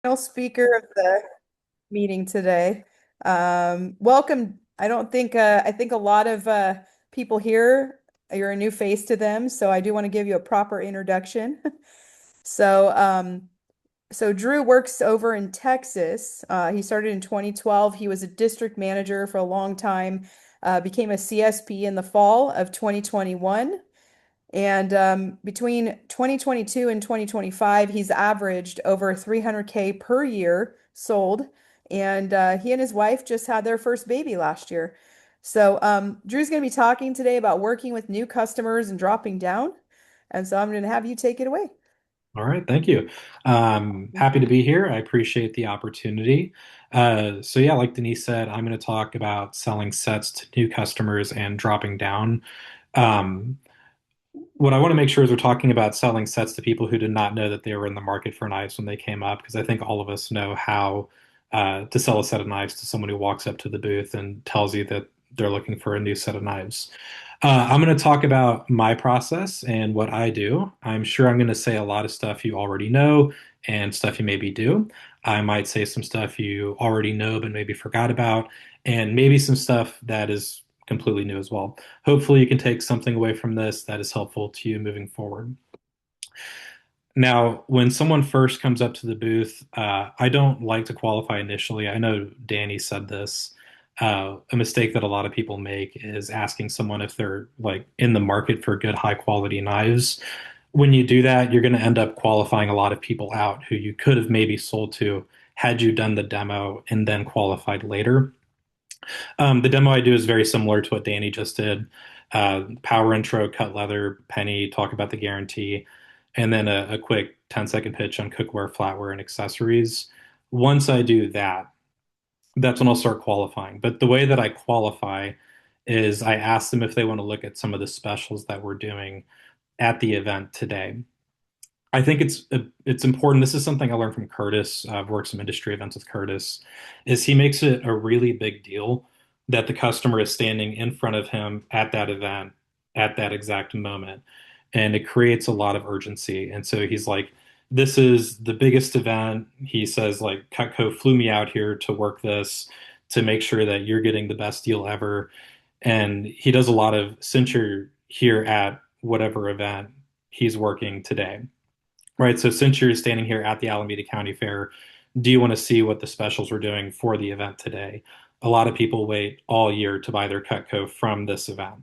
Final speaker of the meeting today. Welcome. I think a lot of people here, you're a new face to them, so I do want to give you a proper introduction. So, so Drew works over in Texas. He started in 2012. He was a district manager for a long time, became a CSP in the fall of 2021. And between 2022 and 2025, he's averaged over 300K per year sold. And he and his wife just had their first baby last year. So Drew's going to be talking today about working with new customers and dropping down. And so I'm going to have you take it away. All right, thank you. Happy to be here. I appreciate the opportunity. Yeah, like Denise said, I'm going to talk about selling sets to new customers and dropping down. Um, what I want to make sure is we're talking about selling sets to people who did not know that they were in the market for knives when they came up, because I think all of us know how to sell a set of knives to someone who walks up to the booth and tells you that they're looking for a new set of knives. I'm going to talk about my process and what I do. I'm sure I'm going to say a lot of stuff you already know and stuff you maybe do. I might say some stuff you already know but maybe forgot about, and maybe some stuff that is completely new as well. Hopefully, you can take something away from this that is helpful to you moving forward. Now, when someone first comes up to the booth, I don't like to qualify initially. I know Danny said this. A mistake that a lot of people make is asking someone if they're like in the market for good, high quality knives. When you do that, you're going to end up qualifying a lot of people out who you could have maybe sold to had you done the demo and then qualified later. The demo I do is very similar to what Danny just did. Power intro, cut leather, penny, talk about the guarantee, and then a quick 10-second pitch on cookware, flatware, and accessories. Once I do that, that's when I'll start qualifying. But the way that I qualify is I ask them if they want to look at some of the specials that we're doing at the event today. I think it's important. This is something I learned from Curtis. I've worked some industry events with Curtis. Is he makes it a really big deal that the customer is standing in front of him at that event at that exact moment, and it creates a lot of urgency. And so he's like, "This is the biggest event." He says, "Like Cutco flew me out here to work this to make sure that you're getting the best deal ever." And he does a lot of since you're here at whatever event he's working today. Right. So since you're standing here at the Alameda County Fair, do you want to see what the specials we're doing for the event today? A lot of people wait all year to buy their Cutco from this event.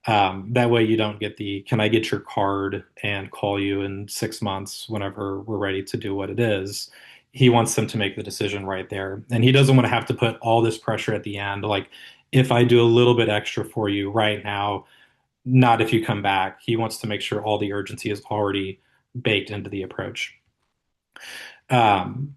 That way you don't get the can I get your card and call you in 6 months whenever we're ready to do what it is. He wants them to make the decision right there. And he doesn't want to have to put all this pressure at the end. Like, if I do a little bit extra for you right now, not if you come back. He wants to make sure all the urgency is already baked into the approach. Um,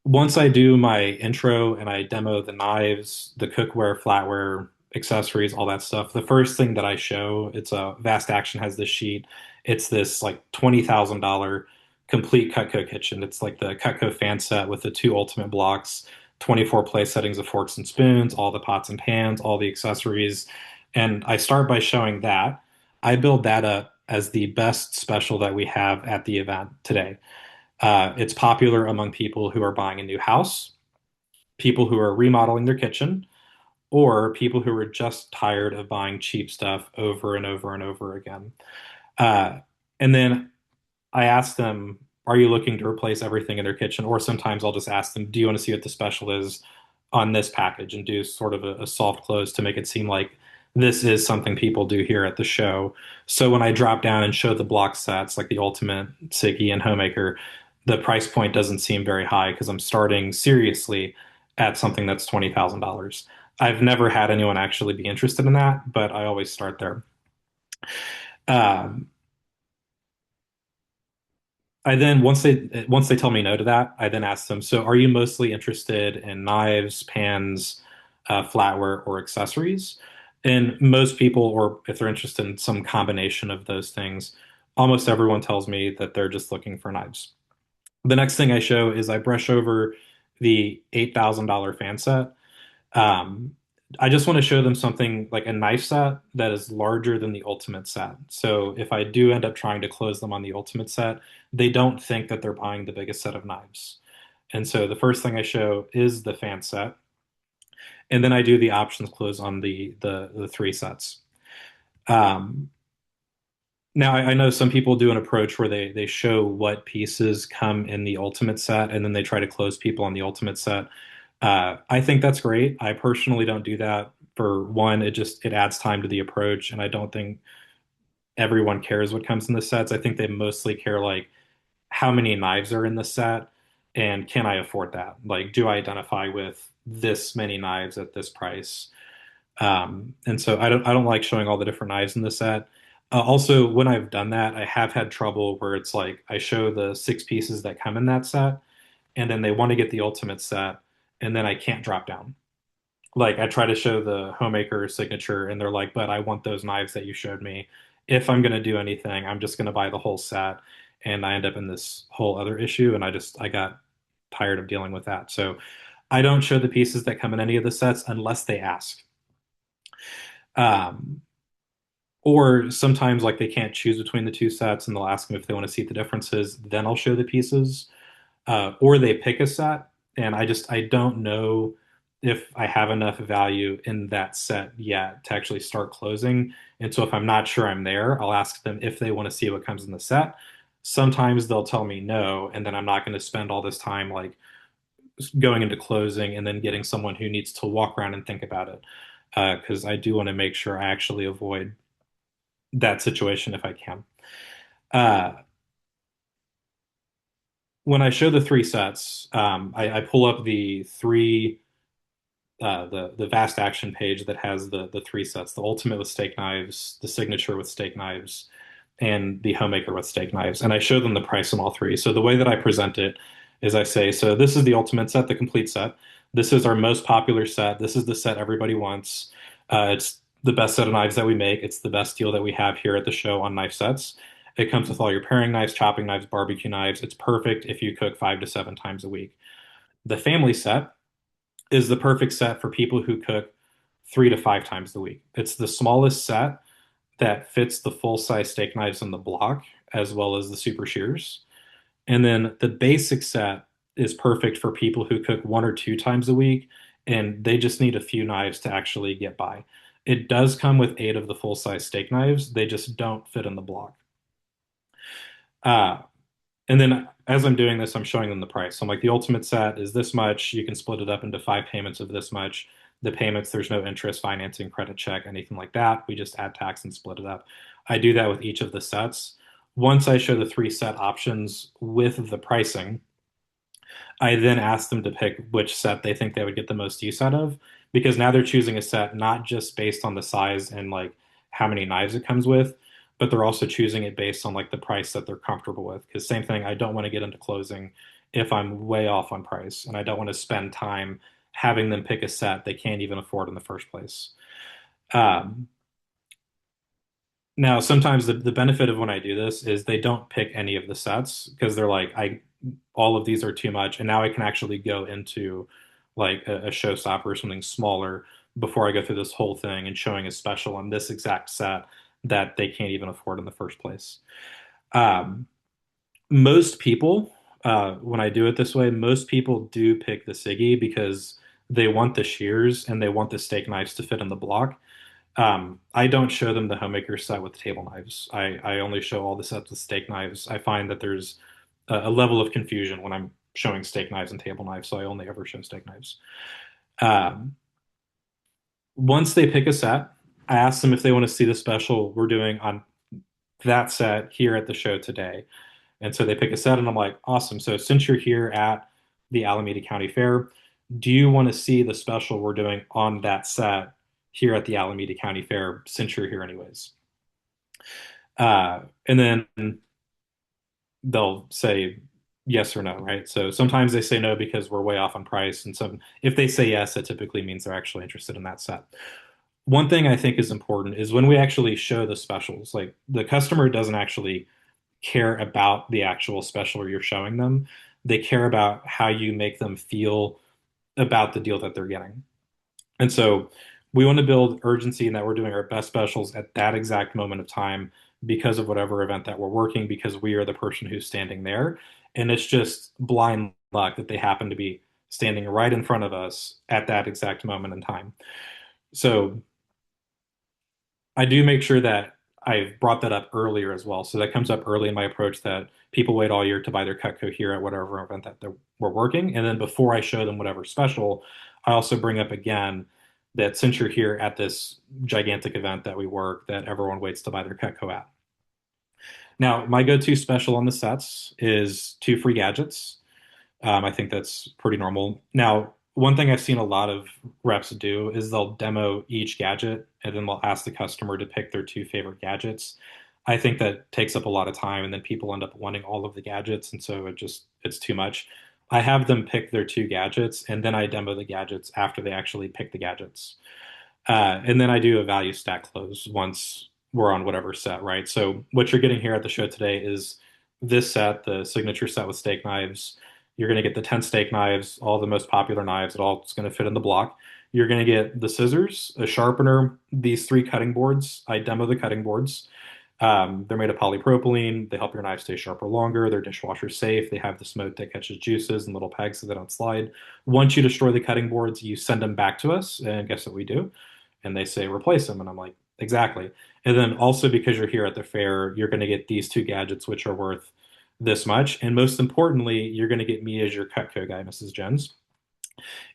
Once I do my intro and I demo the knives, the cookware, flatware, accessories, all that stuff, the first thing that I show, it's a Vast Action has this sheet. It's this like $20,000 complete Cutco kitchen. It's like the Cutco fan set with the two ultimate blocks, 24 place settings of forks and spoons, all the pots and pans, all the accessories. And I start by showing that. I build that up as the best special that we have at the event today. It's popular among people who are buying a new house, people who are remodeling their kitchen, or people who are just tired of buying cheap stuff over and over and over again. Uh, and then I ask them, are you looking to replace everything in their kitchen? Or sometimes I'll just ask them, do you want to see what the special is on this package and do sort of a soft close to make it seem like this is something people do here at the show. So when I drop down and show the block sets like the Ultimate, Siggy, and Homemaker, the price point doesn't seem very high because I'm starting seriously at something that's $20,000. I've never had anyone actually be interested in that, but I always start there. Um, I then once they tell me no to that, I then ask them, so are you mostly interested in knives, pans, flatware, or accessories? And most people, or if they're interested in some combination of those things, almost everyone tells me that they're just looking for knives. The next thing I show is I brush over the $8,000 fan set. Um, I just want to show them something like a knife set that is larger than the ultimate set. So if I do end up trying to close them on the ultimate set, they don't think that they're buying the biggest set of knives. And so the first thing I show is the fan set, and then I do the options close on the three sets. Um, Now I know some people do an approach where they show what pieces come in the ultimate set, and then they try to close people on the ultimate set. I think that's great. I personally don't do that. For one, it adds time to the approach, and I don't think everyone cares what comes in the sets. I think they mostly care like how many knives are in the set and can I afford that? Like, do I identify with this many knives at this price? And so I don't like showing all the different knives in the set. Also, when I've done that, I have had trouble where it's like I show the six pieces that come in that set, and then they want to get the ultimate set, and then I can't drop down. Like I try to show the homemaker signature, and they're like, "But I want those knives that you showed me. If I'm going to do anything, I'm just going to buy the whole set." And I end up in this whole other issue, and I got tired of dealing with that. So I don't show the pieces that come in any of the sets unless they ask. Um, or sometimes like they can't choose between the two sets, and they'll ask them if they want to see the differences. Then I'll show the pieces. Or they pick a set, and I don't know if I have enough value in that set yet to actually start closing. And so if I'm not sure I'm there, I'll ask them if they want to see what comes in the set. Sometimes they'll tell me no, and then I'm not going to spend all this time like going into closing and then getting someone who needs to walk around and think about it. Because I do want to make sure I actually avoid that situation if I can. Uh, when I show the three sets, I pull up the three the vast action page that has the three sets: the ultimate with steak knives, the signature with steak knives, and the homemaker with steak knives. And I show them the price on all three. So the way that I present it is I say, so this is the ultimate set, the complete set. This is our most popular set. This is the set everybody wants. It's the best set of knives that we make. It's the best deal that we have here at the show on knife sets. It comes with all your paring knives, chopping knives, barbecue knives. It's perfect if you cook 5 to 7 times a week. The family set is the perfect set for people who cook 3 to 5 times a week. It's the smallest set that fits the full size steak knives on the block as well as the super shears. And then the basic set is perfect for people who cook 1 or 2 times a week and they just need a few knives to actually get by. It does come with 8 of the full size steak knives, they just don't fit in the block. Uh, and then as I'm doing this, I'm showing them the price. So I'm like, the ultimate set is this much. You can split it up into 5 payments of this much. The payments, there's no interest, financing, credit check, anything like that. We just add tax and split it up. I do that with each of the sets. Once I show the three set options with the pricing, I then ask them to pick which set they think they would get the most use out of, because now they're choosing a set not just based on the size and like how many knives it comes with, but they're also choosing it based on like the price that they're comfortable with. Because same thing, I don't want to get into closing if I'm way off on price, and I don't want to spend time having them pick a set they can't even afford in the first place. Um, Now, sometimes the benefit of when I do this is they don't pick any of the sets because they're like, I all of these are too much, and now I can actually go into like a showstopper or something smaller before I go through this whole thing and showing a special on this exact set that they can't even afford in the first place. Um, Most people, when I do it this way, most people do pick the Siggy because they want the shears and they want the steak knives to fit in the block. I don't show them the homemaker set with table knives. I only show all the sets with steak knives. I find that there's a level of confusion when I'm showing steak knives and table knives, so I only ever show steak knives. Um, Once they pick a set, I ask them if they want to see the special we're doing on that set here at the show today. And so they pick a set, and I'm like, awesome. So since you're here at the Alameda County Fair, do you want to see the special we're doing on that set here at the Alameda County Fair since you're here anyways? And then they'll say yes or no, right? So sometimes they say no because we're way off on price, and some if they say yes, that typically means they're actually interested in that set. One thing I think is important is when we actually show the specials, like the customer doesn't actually care about the actual special you're showing them. They care about how you make them feel about the deal that they're getting. And so we want to build urgency in that we're doing our best specials at that exact moment of time because of whatever event that we're working, because we are the person who's standing there. And it's just blind luck that they happen to be standing right in front of us at that exact moment in time. So I do make sure that I've brought that up earlier as well. So that comes up early in my approach that people wait all year to buy their Cutco here at whatever event that we're working. And then before I show them whatever special, I also bring up again that since you're here at this gigantic event that we work, that everyone waits to buy their Cutco at. Now, my go-to special on the sets is two free gadgets. I think that's pretty normal. Now, one thing I've seen a lot of reps do is they'll demo each gadget and then they'll ask the customer to pick their two favorite gadgets. I think that takes up a lot of time and then people end up wanting all of the gadgets and so it's too much. I have them pick their two gadgets and then I demo the gadgets after they actually pick the gadgets. And then I do a value stack close once we're on whatever set, right? So what you're getting here at the show today is this set, the signature set with steak knives. You're going to get the 10 steak knives, all the most popular knives. It all is going to fit in the block. You're going to get the scissors, a sharpener, these three cutting boards. I demo the cutting boards. They're made of polypropylene. They help your knife stay sharper longer. They're dishwasher safe. They have this mode that catches juices and little pegs so they don't slide. Once you destroy the cutting boards, you send them back to us, and guess what we do? And they say replace them, and I'm like, exactly. And then also because you're here at the fair, you're going to get these two gadgets, which are worth this much. And most importantly, you're going to get me as your Cutco guy, Mrs. Jones.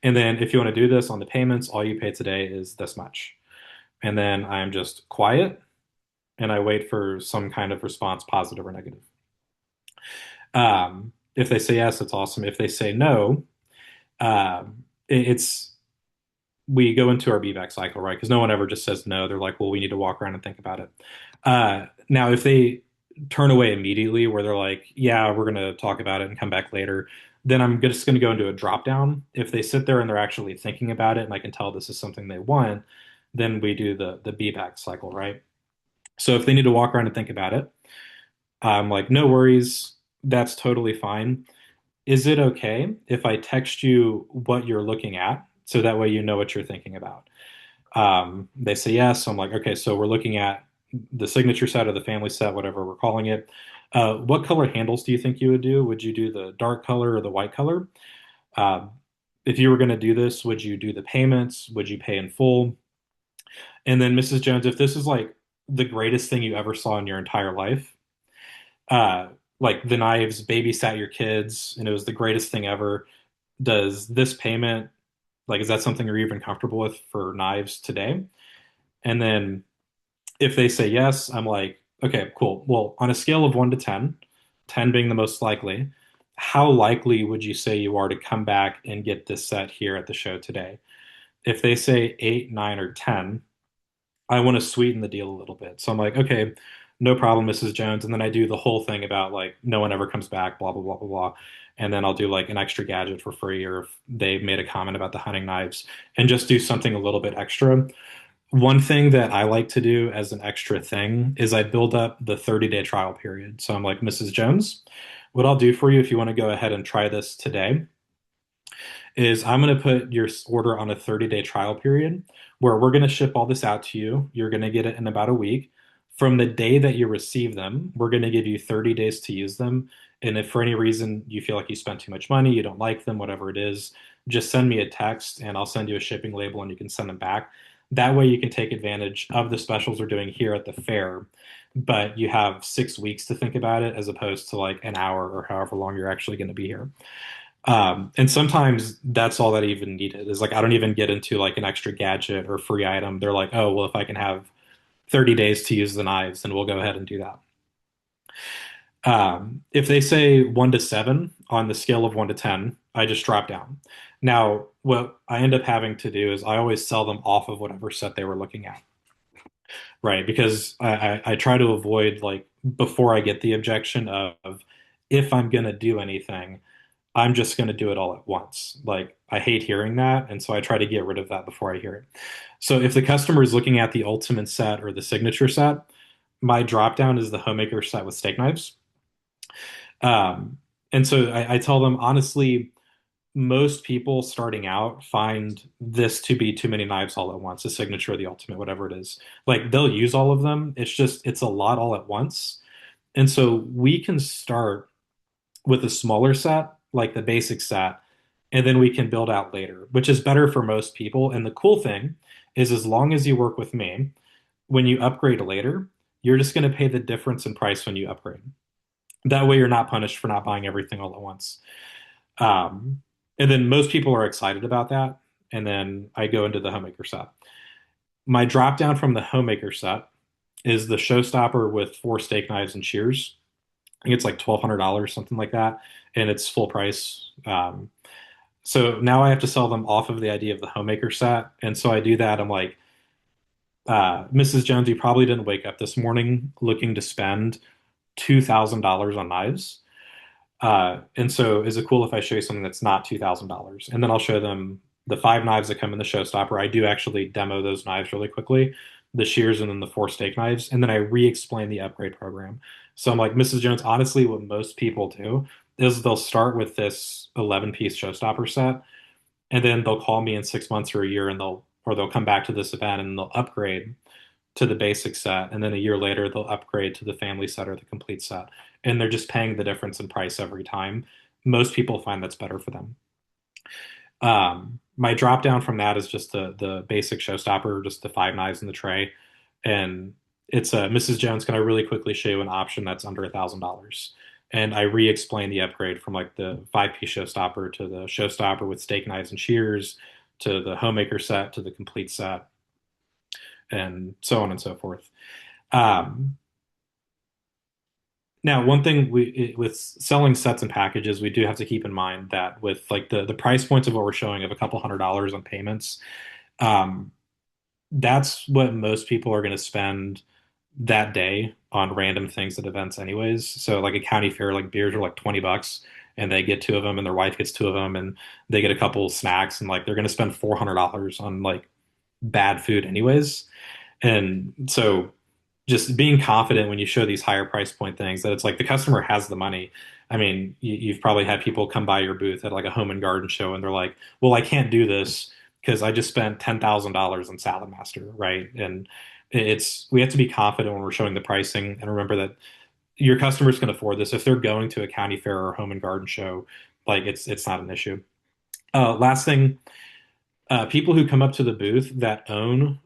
And then if you want to do this on the payments, all you pay today is this much. And then I'm just quiet and I wait for some kind of response, positive or negative. If they say yes, it's awesome. If they say no, it's we go into our beback cycle, right? Because no one ever just says no. They're like, well, we need to walk around and think about it. Now, if they turn away immediately, where they're like, yeah, we're going to talk about it and come back later, then I'm just going to go into a drop down. If they sit there and they're actually thinking about it and I can tell this is something they want, then we do the beback cycle, right? So if they need to walk around and think about it, I'm like, no worries. That's totally fine. Is it okay if I text you what you're looking at so that way you know what you're thinking about? They say yes. So I'm like, okay, so we're looking at the signature set or the family set, whatever we're calling it. What color handles do you think you would do? Would you do the dark color or the white color? Uh, if you were going to do this, would you do the payments? Would you pay in full? And then Mrs. Jones, if this is like the greatest thing you ever saw in your entire life, uh, like the knives babysat your kids and it was the greatest thing ever, does this payment, like, is that something you're even comfortable with for knives today? And then if they say yes, I'm like, okay, cool. Well, on a scale of 1 to 10, 10 being the most likely, how likely would you say you are to come back and get this set here at the show today? If they say 8, 9, or 10, I want to sweeten the deal a little bit. So I'm like, okay, no problem, Mrs. Jones. And then I do the whole thing about like no one ever comes back, blah, blah, blah, blah, blah. And then I'll do like an extra gadget for free, or if they made a comment about the hunting knives, and just do something a little bit extra. One thing that I like to do as an extra thing is I build up the 30-day trial period. So I'm like, Mrs. Jones, what I'll do for you if you want to go ahead and try this today is I'm going to put your order on a 30-day trial period where we're going to ship all this out to you. You're going to get it in about a week. From the day that you receive them, we're going to give you 30 days to use them. And if for any reason you feel like you spent too much money, you don't like them, whatever it is, just send me a text and I'll send you a shipping label and you can send them back. That way you can take advantage of the specials we're doing here at the fair, but you have 6 weeks to think about it as opposed to like an hour or however long you're actually going to be here. And sometimes that's all that even needed is like I don't even get into like an extra gadget or free item. They're like, oh, well, if I can have 30 days to use the knives, then we'll go ahead and do that. If they say 1 to 7 on the scale of 1 to 10, I just drop down. Now, what I end up having to do is I always sell them off of whatever set they were looking at, right? Because I try to avoid like before I get the objection of if I'm gonna do anything, I'm just going to do it all at once. Like, I hate hearing that. And so I try to get rid of that before I hear it. So if the customer is looking at the ultimate set or the signature set, my drop down is the homemaker set with steak knives. And so I tell them, honestly, most people starting out find this to be too many knives all at once, a signature, the ultimate, whatever it is. Like they'll use all of them. It's just, it's a lot all at once. And so we can start with a smaller set, like the basic set, and then we can build out later, which is better for most people. And the cool thing is, as long as you work with me, when you upgrade later, you're just going to pay the difference in price when you upgrade. That way, you're not punished for not buying everything all at once. Um, and then most people are excited about that. And then I go into the homemaker set. My drop down from the homemaker set is the showstopper with four steak knives and shears. I think it's like $1,200, something like that, and it's full price. So now I have to sell them off of the idea of the homemaker set, and so I do that. I'm like, Mrs. Jones, you probably didn't wake up this morning looking to spend $2,000 on knives. And so is it cool if I show you something that's not $2,000? And then I'll show them the five knives that come in the showstopper. I do actually demo those knives really quickly, the shears and then the four steak knives. And then I re-explain the upgrade program. So I'm like, Mrs. Jones, honestly, what most people do is they'll start with this 11-piece showstopper set, and then they'll call me in 6 months or a year and they'll come back to this event and they'll upgrade to the basic set, and then a year later they'll upgrade to the family set or the complete set, and they're just paying the difference in price every time. Most people find that's better for them. My drop down from that is just the basic showstopper, just the five knives in the tray, and it's a Mrs. Jones. Can I really quickly show you an option that's under $1,000? And I re-explain the upgrade from like the five-piece showstopper to the showstopper with steak knives and shears to the homemaker set to the complete set and so on and so forth. Um, Now, one thing with selling sets and packages, we do have to keep in mind that with like the price points of what we're showing of a couple $100 on payments, um, that's what most people are going to spend that day on random things at events anyways. So like a county fair, like beers are like $20 and they get two of them and their wife gets two of them and they get a couple snacks and like they're going to spend $400 on like bad food anyways. And so just being confident when you show these higher price point things that it's like the customer has the money. I mean, you've probably had people come by your booth at like a home and garden show and they're like, well, I can't do this because I just spent $10,000 on Salad Master, right? And we have to be confident when we're showing the pricing and remember that your customers can afford this. If they're going to a county fair or home and garden show, like it's not an issue. Last thing, people who come up to the booth that own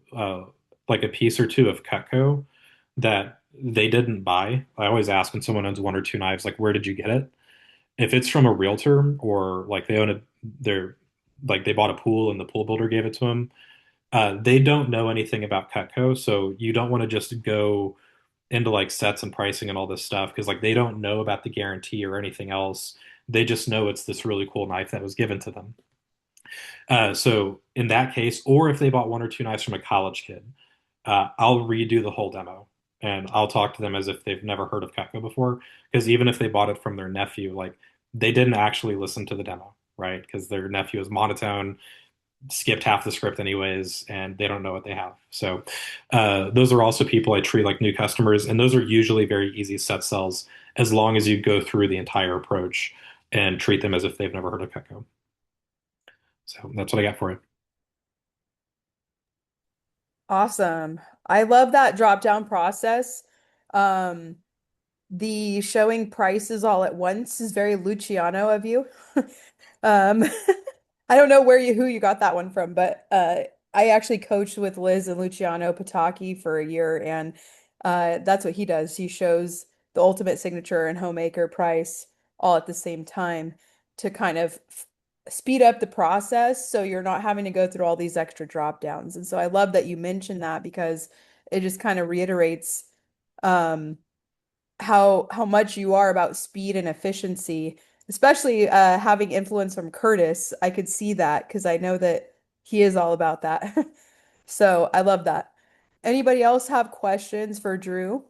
like a piece or two of Cutco that they didn't buy. I always ask when someone owns one or two knives, like, where did you get it? If it's from a realtor or like they own a, they're like they bought a pool and the pool builder gave it to them, they don't know anything about Cutco. So you don't want to just go into like sets and pricing and all this stuff because like they don't know about the guarantee or anything else. They just know it's this really cool knife that was given to them. So in that case, or if they bought one or two knives from a college kid, I'll redo the whole demo and I'll talk to them as if they've never heard of Cutco before. Because even if they bought it from their nephew, like they didn't actually listen to the demo, right? Because their nephew is monotone, skipped half the script anyways, and they don't know what they have. So those are also people I treat like new customers, and those are usually very easy set sells as long as you go through the entire approach and treat them as if they've never heard of Cutco. So that's what I got for you. Awesome. I love that drop down process. Um, the showing prices all at once is very Luciano of you. Um, I don't know who you got that one from, but I actually coached with Liz and Luciano Pataki for a year, and that's what he does. He shows the ultimate signature and homemaker price all at the same time to kind of speed up the process so you're not having to go through all these extra drop downs. And so I love that you mentioned that because it just kind of reiterates um how much you are about speed and efficiency, especially having influence from Curtis. I could see that because I know that he is all about that. So I love that. Anybody else have questions for Drew?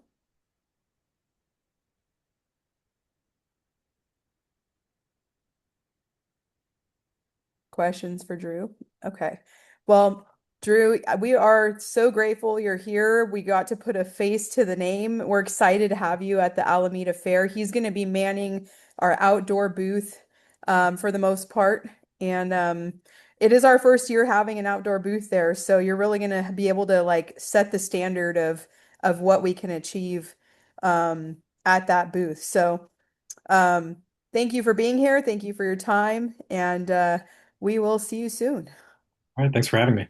Questions for Drew? Okay. Well, Drew, we are so grateful you're here. We got to put a face to the name. We're excited to have you at the Alameda Fair. He's going to be manning our outdoor booth for the most part. And it is our first year having an outdoor booth there, so you're really gonna be able to like set the standard of what we can achieve at that booth. So um, thank you for being here. Thank you for your time, and we will see you soon. All right, thanks for having me.